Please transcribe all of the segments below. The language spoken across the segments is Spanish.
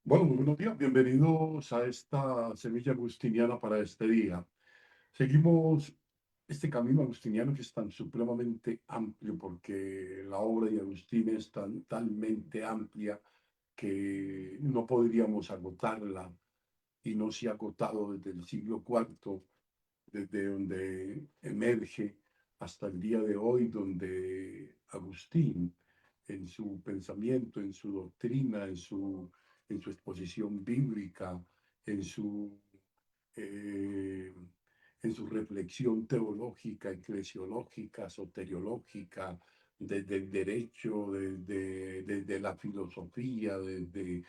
Bueno, muy buenos días, bienvenidos a esta semilla agustiniana para este día. Seguimos este camino agustiniano que es tan supremamente amplio porque la obra de Agustín es tan talmente amplia que no podríamos agotarla y no se ha agotado desde el siglo IV, desde donde emerge hasta el día de hoy, donde Agustín, en su pensamiento, en su doctrina, en su exposición bíblica, en su, eh, en su reflexión teológica, eclesiológica, soteriológica, desde el derecho, desde la filosofía, desde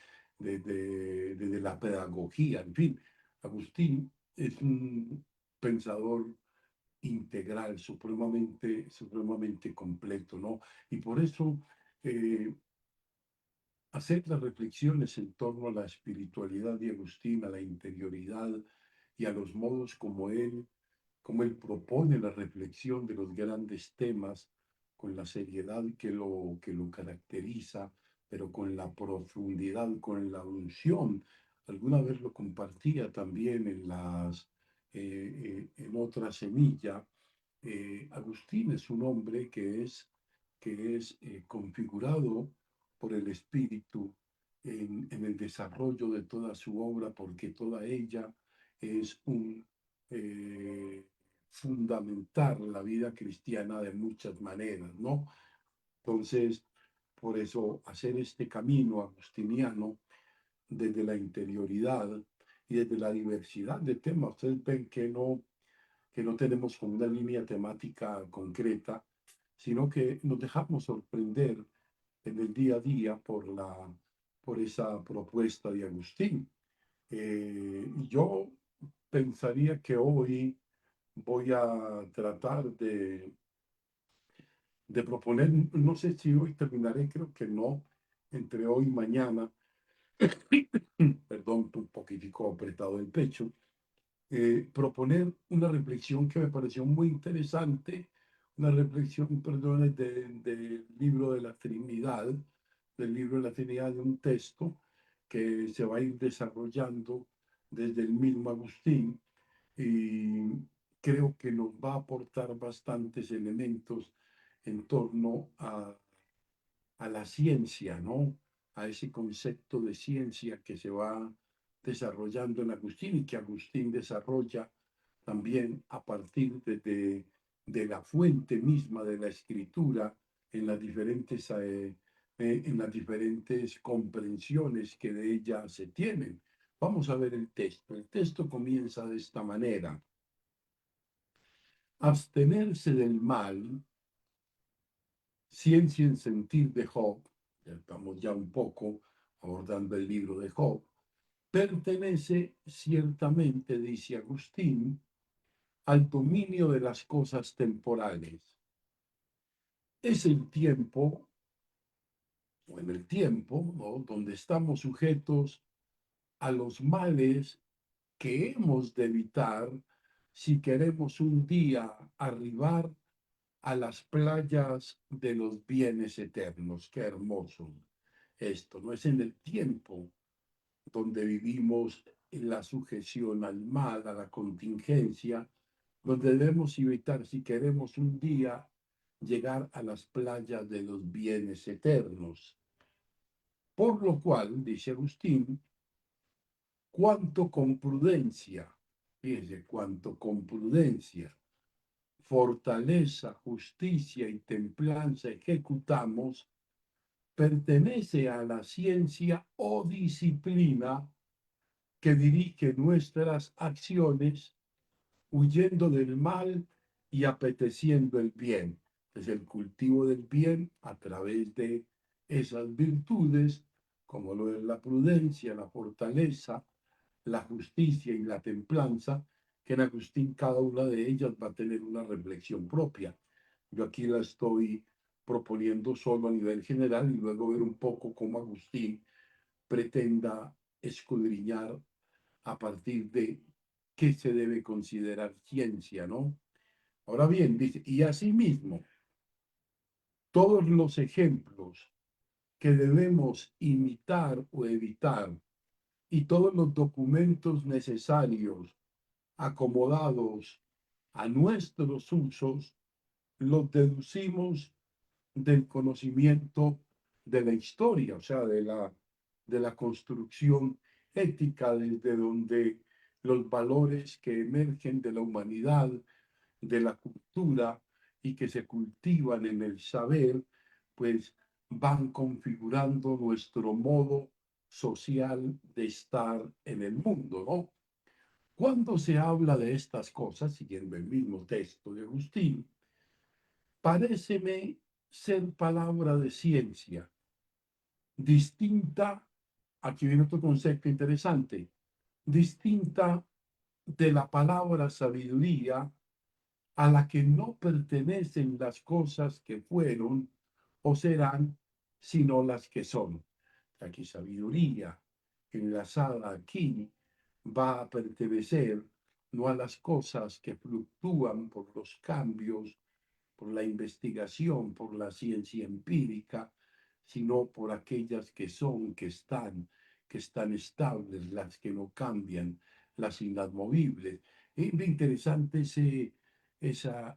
la pedagogía, en fin. Agustín es un pensador integral, supremamente completo, ¿no? Y por eso hacer las reflexiones en torno a la espiritualidad de Agustín, a la interioridad y a los modos como él propone la reflexión de los grandes temas con la seriedad que lo caracteriza, pero con la profundidad, con la unción. Alguna vez lo compartía también en otra semilla. Agustín es un hombre que es configurado por el Espíritu en el desarrollo de toda su obra, porque toda ella es un fundamentar la vida cristiana de muchas maneras, ¿no? Entonces, por eso hacer este camino agustiniano desde la interioridad y desde la diversidad de temas, ustedes ven que no tenemos como una línea temática concreta, sino que nos dejamos sorprender en el día a día por esa propuesta de Agustín. Yo pensaría que hoy voy a tratar de proponer, no sé si hoy terminaré, creo que no, entre hoy y mañana, perdón, un poquitico apretado el pecho, proponer una reflexión que me pareció muy interesante, una reflexión, perdón, del libro de la Trinidad, del libro de la Trinidad, de un texto que se va a ir desarrollando desde el mismo Agustín y creo que nos va a aportar bastantes elementos en torno a la ciencia, ¿no? A ese concepto de ciencia que se va desarrollando en Agustín y que Agustín desarrolla también a partir de la fuente misma de la escritura en en las diferentes comprensiones que de ella se tienen. Vamos a ver el texto. El texto comienza de esta manera. Abstenerse del mal, ciencia en sentir de Job, ya estamos ya un poco abordando el libro de Job, pertenece ciertamente, dice Agustín, al dominio de las cosas temporales. Es el tiempo, o en el tiempo, ¿no?, donde estamos sujetos a los males que hemos de evitar si queremos un día arribar a las playas de los bienes eternos. Qué hermoso esto, ¿no? Es en el tiempo donde vivimos en la sujeción al mal, a la contingencia, donde debemos evitar si queremos un día llegar a las playas de los bienes eternos. Por lo cual, dice Agustín, cuanto con prudencia, fíjese, cuanto con prudencia, fortaleza, justicia y templanza ejecutamos, pertenece a la ciencia o disciplina que dirige nuestras acciones huyendo del mal y apeteciendo el bien. Es el cultivo del bien a través de esas virtudes, como lo es la prudencia, la fortaleza, la justicia y la templanza, que en Agustín cada una de ellas va a tener una reflexión propia. Yo aquí la estoy proponiendo solo a nivel general y luego ver un poco cómo Agustín pretenda escudriñar a partir de qué se debe considerar ciencia, ¿no? Ahora bien, dice, y asimismo, todos los ejemplos que debemos imitar o evitar y todos los documentos necesarios acomodados a nuestros usos, los deducimos del conocimiento de la historia, o sea, de la construcción ética, desde donde los valores que emergen de la humanidad, de la cultura y que se cultivan en el saber, pues van configurando nuestro modo social de estar en el mundo, ¿no? Cuando se habla de estas cosas, siguiendo el mismo texto de Agustín, paréceme ser palabra de ciencia, distinta, aquí viene otro concepto interesante, distinta de la palabra sabiduría, a la que no pertenecen las cosas que fueron o serán, sino las que son. Aquí sabiduría, enlazada aquí, va a pertenecer no a las cosas que fluctúan por los cambios, por la investigación, por la ciencia empírica, sino por aquellas que son, que están estables, las que no cambian, las inamovibles. Es interesante esa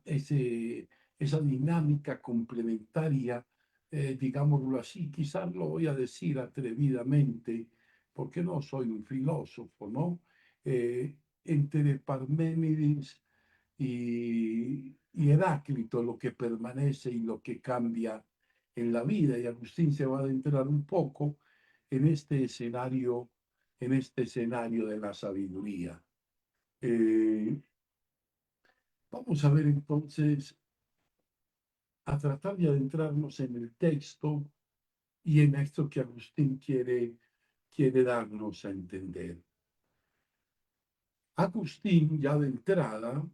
dinámica complementaria, digámoslo así, quizás lo voy a decir atrevidamente, porque no soy un filósofo, ¿no? Entre Parménides y Heráclito, lo que permanece y lo que cambia en la vida. Y Agustín se va a adentrar un poco en este escenario de la sabiduría. Eh, Vamos a ver entonces, a tratar de adentrarnos en el texto y en esto que Agustín quiere darnos a entender. Agustín, ya de entrada,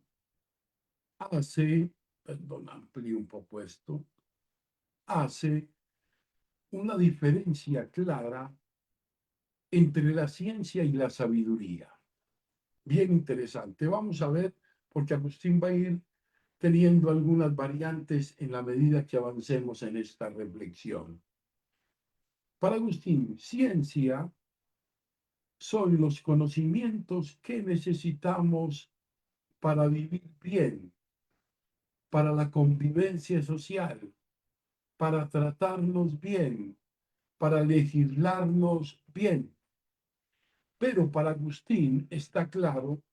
hace, perdón, amplío un poco esto, hace una diferencia clara entre la ciencia y la sabiduría. Bien interesante. Vamos a ver, porque Agustín va a ir teniendo algunas variantes en la medida que avancemos en esta reflexión. Para Agustín, ciencia son los conocimientos que necesitamos para vivir bien, para la convivencia social, para tratarnos bien, para legislarnos bien. Pero para Agustín está claro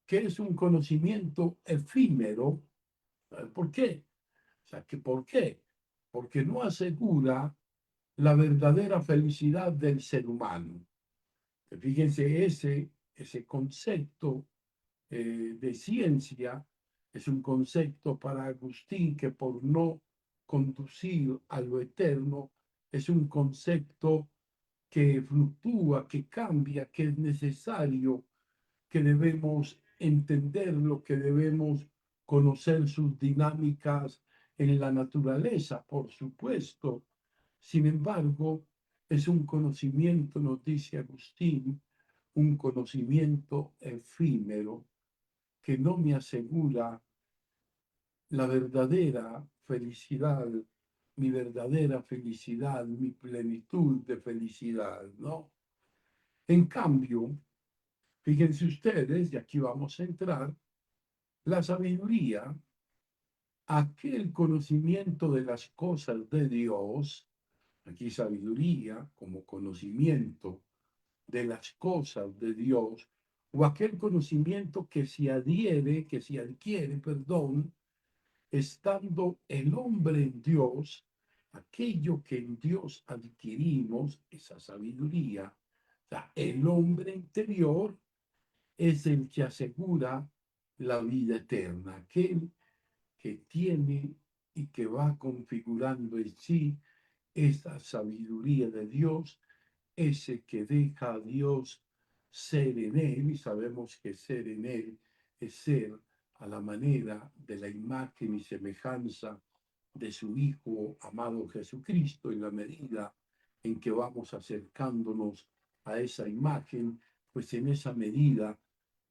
que es un conocimiento efímero. ¿Por qué? O sea, ¿por qué? Porque no asegura la verdadera felicidad del ser humano. Fíjense, ese concepto de ciencia es un concepto para Agustín que por no conducir a lo eterno, es un concepto que fluctúa, que cambia, que es necesario, que debemos entenderlo, que debemos conocer sus dinámicas en la naturaleza, por supuesto. Sin embargo, es un conocimiento, nos dice Agustín, un conocimiento efímero que no me asegura la verdadera felicidad, mi verdadera felicidad, mi plenitud de felicidad, ¿no? En cambio, fíjense ustedes, y aquí vamos a entrar, la sabiduría, aquel conocimiento de las cosas de Dios, aquí sabiduría como conocimiento de las cosas de Dios, o aquel conocimiento que se adhiere, que se adquiere, perdón, estando el hombre en Dios, aquello que en Dios adquirimos, esa sabiduría, o sea, el hombre interior es el que asegura la vida eterna, aquel que tiene y que va configurando en sí esa sabiduría de Dios, ese que deja a Dios ser en él, y sabemos que ser en él es ser a la manera de la imagen y semejanza de su Hijo amado Jesucristo, en la medida en que vamos acercándonos a esa imagen, pues en esa medida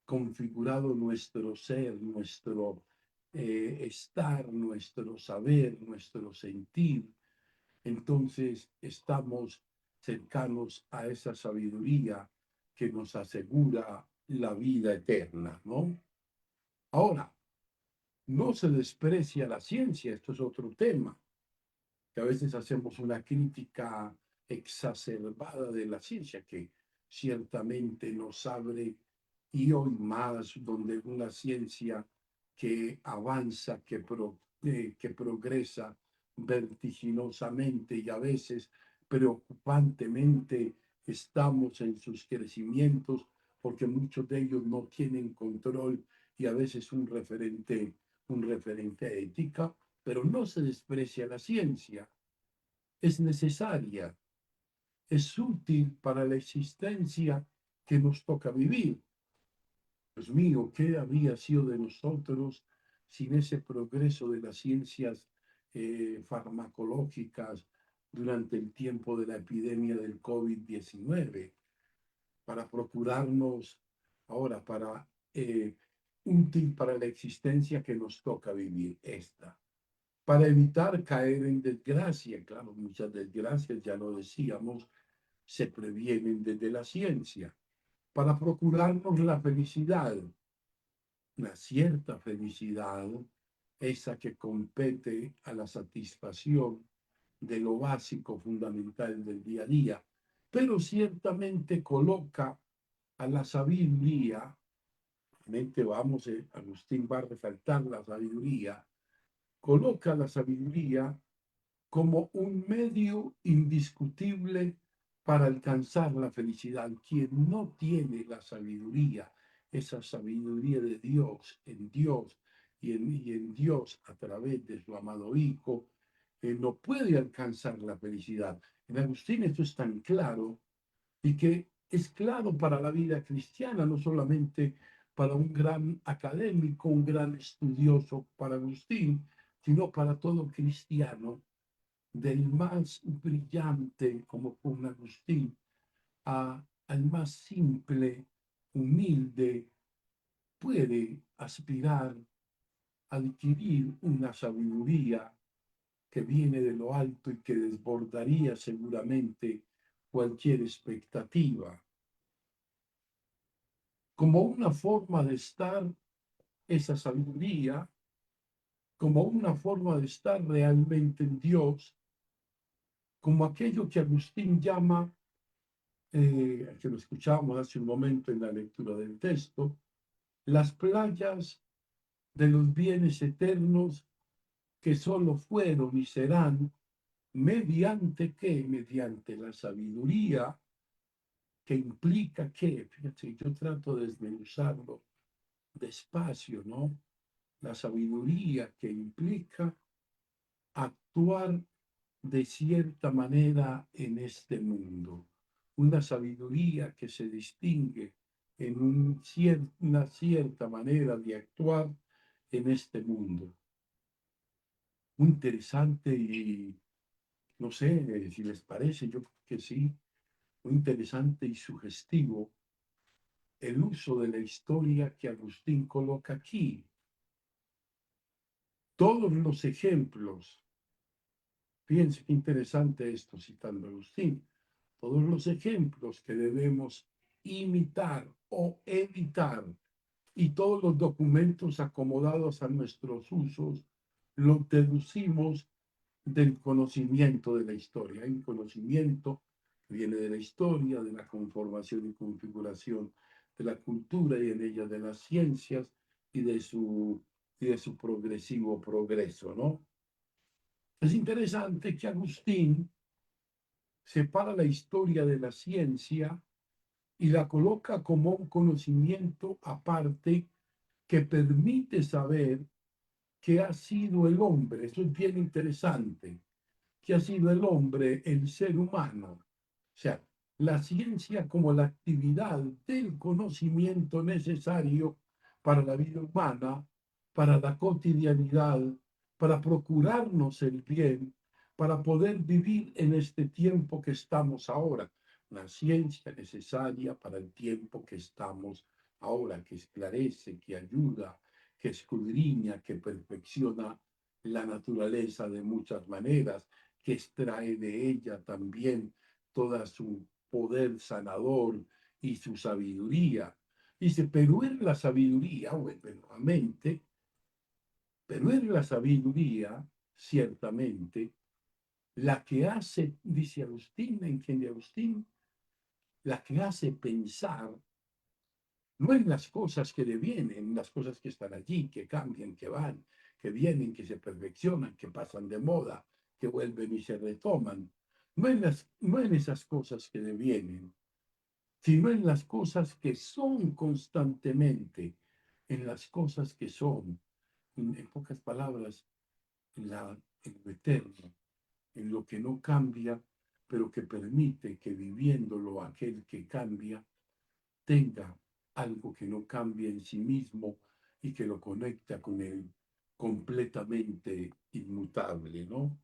configurado nuestro ser, nuestro estar, nuestro saber, nuestro sentir, entonces estamos cercanos a esa sabiduría que nos asegura la vida eterna, ¿no? Ahora, no se desprecia la ciencia, esto es otro tema, que a veces hacemos una crítica exacerbada de la ciencia, que ciertamente nos abre y hoy más, donde una ciencia que avanza, que progresa vertiginosamente y a veces preocupantemente estamos en sus crecimientos porque muchos de ellos no tienen control y a veces un referente ética, pero no se desprecia la ciencia, es necesaria, es útil para la existencia que nos toca vivir. Dios mío, ¿qué habría sido de nosotros sin ese progreso de las ciencias farmacológicas durante el tiempo de la epidemia del COVID-19? Para procurarnos ahora, útil para la existencia que nos toca vivir esta. Para evitar caer en desgracia, claro, muchas desgracias, ya lo decíamos, se previenen desde la ciencia. Para procurarnos la felicidad, una cierta felicidad, esa que compete a la satisfacción de lo básico, fundamental del día a día, pero ciertamente coloca a la sabiduría, realmente Agustín va a resaltar la sabiduría, coloca la sabiduría como un medio indiscutible para alcanzar la felicidad. Quien no tiene la sabiduría, esa sabiduría de Dios, en Dios y en Dios a través de su amado Hijo, no puede alcanzar la felicidad. En Agustín esto es tan claro y que es claro para la vida cristiana, no solamente para un gran académico, un gran estudioso para Agustín, sino para todo cristiano del más brillante, como con Agustín, al más simple, humilde, puede aspirar a adquirir una sabiduría que viene de lo alto y que desbordaría seguramente cualquier expectativa. Como una forma de estar, esa sabiduría, como una forma de estar realmente en Dios, como aquello que Agustín llama que lo escuchábamos hace un momento en la lectura del texto, las playas de los bienes eternos que solo fueron y serán mediante qué, mediante la sabiduría que implica que, fíjate, yo trato de desmenuzarlo despacio, ¿no? La sabiduría que implica actuar de cierta manera en este mundo. Una sabiduría que se distingue en una cierta manera de actuar en este mundo. Muy interesante y no sé si les parece, yo creo que sí, muy interesante y sugestivo el uso de la historia que Agustín coloca aquí. Todos los ejemplos, fíjense qué interesante esto citando a Agustín, todos los ejemplos que debemos imitar o editar y todos los documentos acomodados a nuestros usos, los deducimos del conocimiento de la historia. Hay un conocimiento que viene de la historia, de la conformación y configuración de la cultura y en ella de las ciencias y de su progresivo progreso, ¿no? Es interesante que Agustín separa la historia de la ciencia y la coloca como un conocimiento aparte que permite saber qué ha sido el hombre. Eso es bien interesante. ¿Qué ha sido el hombre, el ser humano? O sea, la ciencia como la actividad del conocimiento necesario para la vida humana, para la cotidianidad, para procurarnos el bien, para poder vivir en este tiempo que estamos ahora. Una ciencia necesaria para el tiempo que estamos ahora, que esclarece, que ayuda, que escudriña, que perfecciona la naturaleza de muchas maneras, que extrae de ella también toda su poder sanador y su sabiduría. Dice, pero es la sabiduría, vuelve nuevamente, pero es la sabiduría, ciertamente, la que hace, dice Agustín, entiende Agustín, la que hace pensar, no en las cosas que devienen, en las cosas que están allí, que cambian, que van, que vienen, que se perfeccionan, que pasan de moda, que vuelven y se retoman. No en esas cosas que devienen, sino en las cosas que son constantemente, en las cosas que son, en pocas palabras, en lo eterno, en lo que no cambia, pero que permite que viviéndolo aquel que cambia tenga algo que no cambia en sí mismo y que lo conecta con el completamente inmutable, ¿no?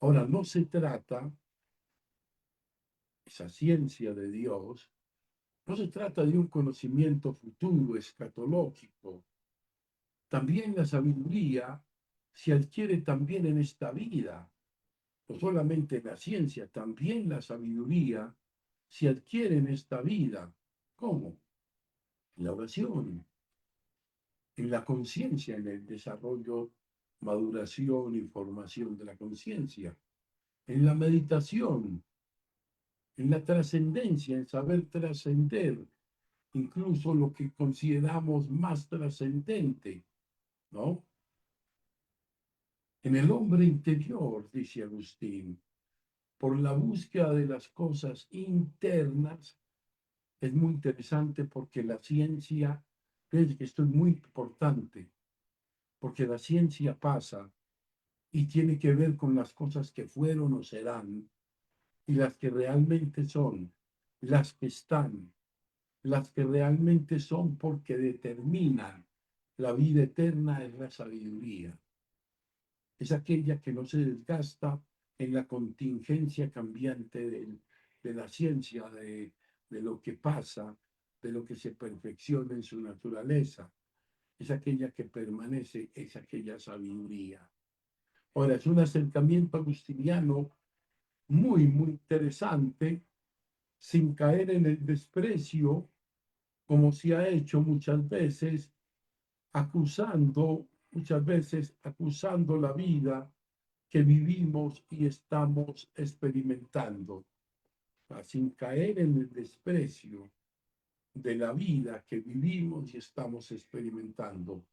Ahora, no se trata, esa ciencia de Dios, no se trata de un conocimiento futuro, escatológico. También la sabiduría se adquiere también en esta vida, no solamente en la ciencia, también la sabiduría se adquiere en esta vida. ¿Cómo? En la oración, en la conciencia, en el desarrollo, maduración y formación de la conciencia, en la meditación, en la trascendencia, en saber trascender incluso lo que consideramos más trascendente, ¿no? En el hombre interior, dice Agustín, por la búsqueda de las cosas internas, es muy interesante porque la ciencia, es que esto es muy importante, porque la ciencia pasa y tiene que ver con las cosas que fueron o serán, y las que realmente son, las que están, las que realmente son porque determinan la vida eterna es la sabiduría. Es aquella que no se desgasta en la contingencia cambiante de la ciencia, de lo que pasa, de lo que se perfecciona en su naturaleza. Es aquella que permanece, es aquella sabiduría. Ahora, es un acercamiento agustiniano muy interesante, sin caer en el desprecio, como se ha hecho muchas veces acusando la vida que vivimos y estamos experimentando, sin caer en el desprecio de la vida que vivimos y estamos experimentando.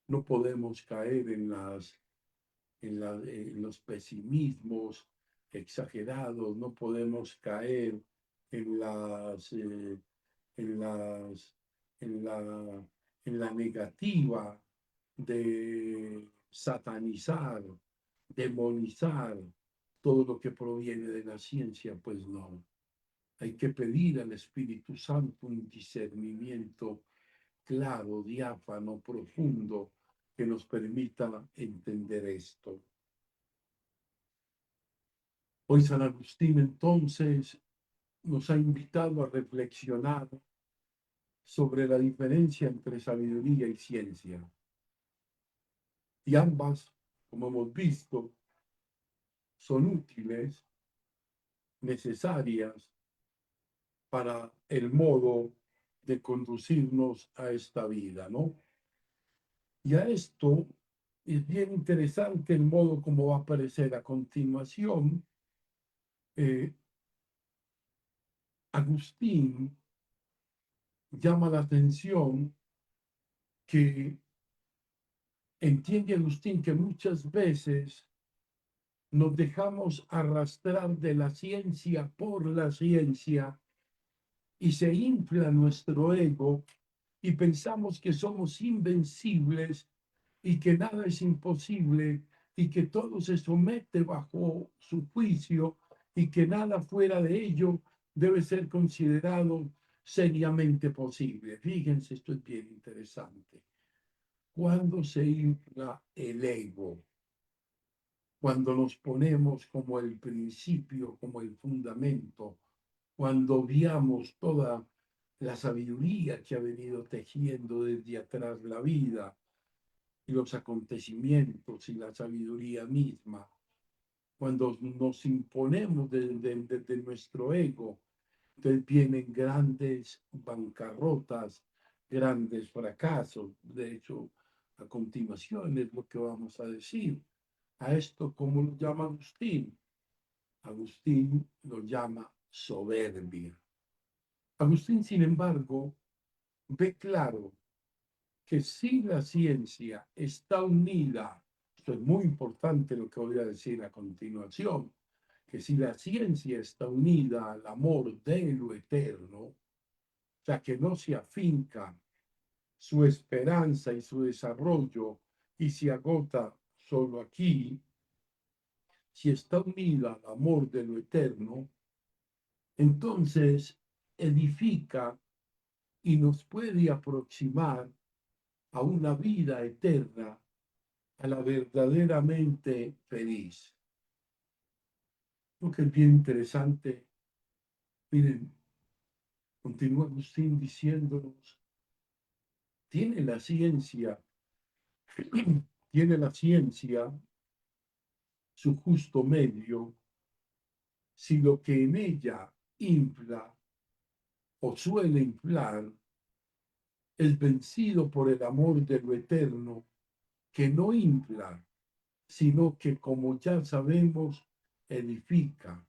No podemos caer en los pesimismos exagerados, no podemos caer en en las, en la, en la negativa de satanizar, demonizar todo lo que proviene de la ciencia, pues no. Hay que pedir al Espíritu Santo un discernimiento claro, diáfano, profundo, que nos permita entender esto. Hoy San Agustín entonces nos ha invitado a reflexionar sobre la diferencia entre sabiduría y ciencia. Y ambas, como hemos visto, son útiles, necesarias para el modo de conducirnos a esta vida, ¿no? Y a esto es bien interesante el modo como va a aparecer a continuación. eh, Agustín llama la atención que entiende Agustín que muchas veces nos dejamos arrastrar de la ciencia por la ciencia y se infla nuestro ego y pensamos que somos invencibles y que nada es imposible y que todo se somete bajo su juicio y que nada fuera de ello debe ser considerado seriamente posible. Fíjense, esto es bien interesante. Cuando se infla el ego, cuando nos ponemos como el principio, como el fundamento, cuando obviamos toda la sabiduría que ha venido tejiendo desde atrás la vida y los acontecimientos y la sabiduría misma, cuando nos imponemos desde nuestro ego Entonces vienen grandes bancarrotas, grandes fracasos. De hecho, a continuación es lo que vamos a decir. A esto, ¿cómo lo llama Agustín? Agustín lo llama soberbia. Agustín, sin embargo, ve claro que si la ciencia está unida, esto es muy importante lo que voy a decir a continuación, que si la ciencia está unida al amor de lo eterno, o sea, que no se afinca su esperanza y su desarrollo y se agota solo aquí, si está unida al amor de lo eterno, entonces edifica y nos puede aproximar a una vida eterna, a la verdaderamente feliz. Lo que es bien interesante, miren, continúa Agustín diciéndonos, tiene la ciencia, tiene la ciencia su justo medio si lo que en ella infla o suele inflar es vencido por el amor de lo eterno, que no infla, sino que, como ya sabemos, edifica.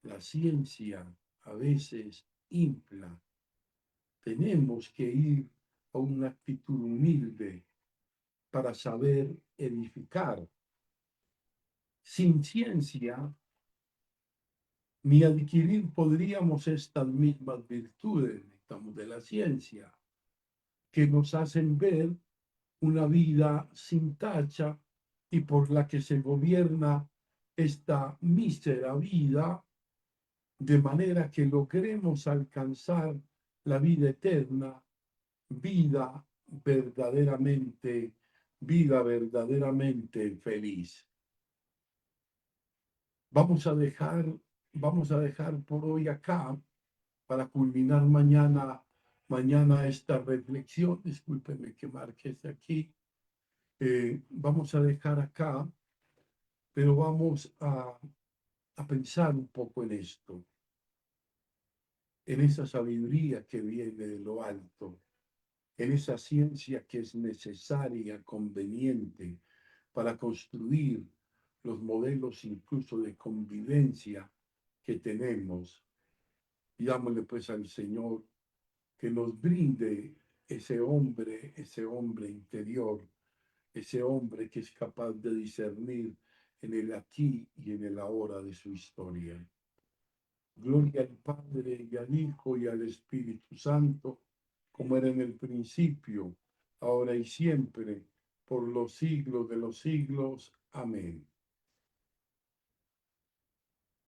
La ciencia a veces infla. Tenemos que ir a una actitud humilde para saber edificar. Sin ciencia, ni adquirir podríamos estas mismas virtudes, necesitamos de la ciencia, que nos hacen ver una vida sin tacha y por la que se gobierna esta mísera vida, de manera que logremos alcanzar la vida eterna, vida verdaderamente, vida verdaderamente feliz. Vamos a dejar, vamos a dejar por hoy acá para culminar mañana esta reflexión. Discúlpenme que marque este aquí. Vamos a dejar acá, pero vamos a pensar un poco en esto, en esa sabiduría que viene de lo alto, en esa ciencia que es necesaria, conveniente para construir los modelos incluso de convivencia que tenemos. Pidámosle pues al Señor que nos brinde ese hombre interior, ese hombre que es capaz de discernir en el aquí y en el ahora de su historia. Gloria al Padre y al Hijo y al Espíritu Santo, como era en el principio, ahora y siempre, por los siglos de los siglos. Amén.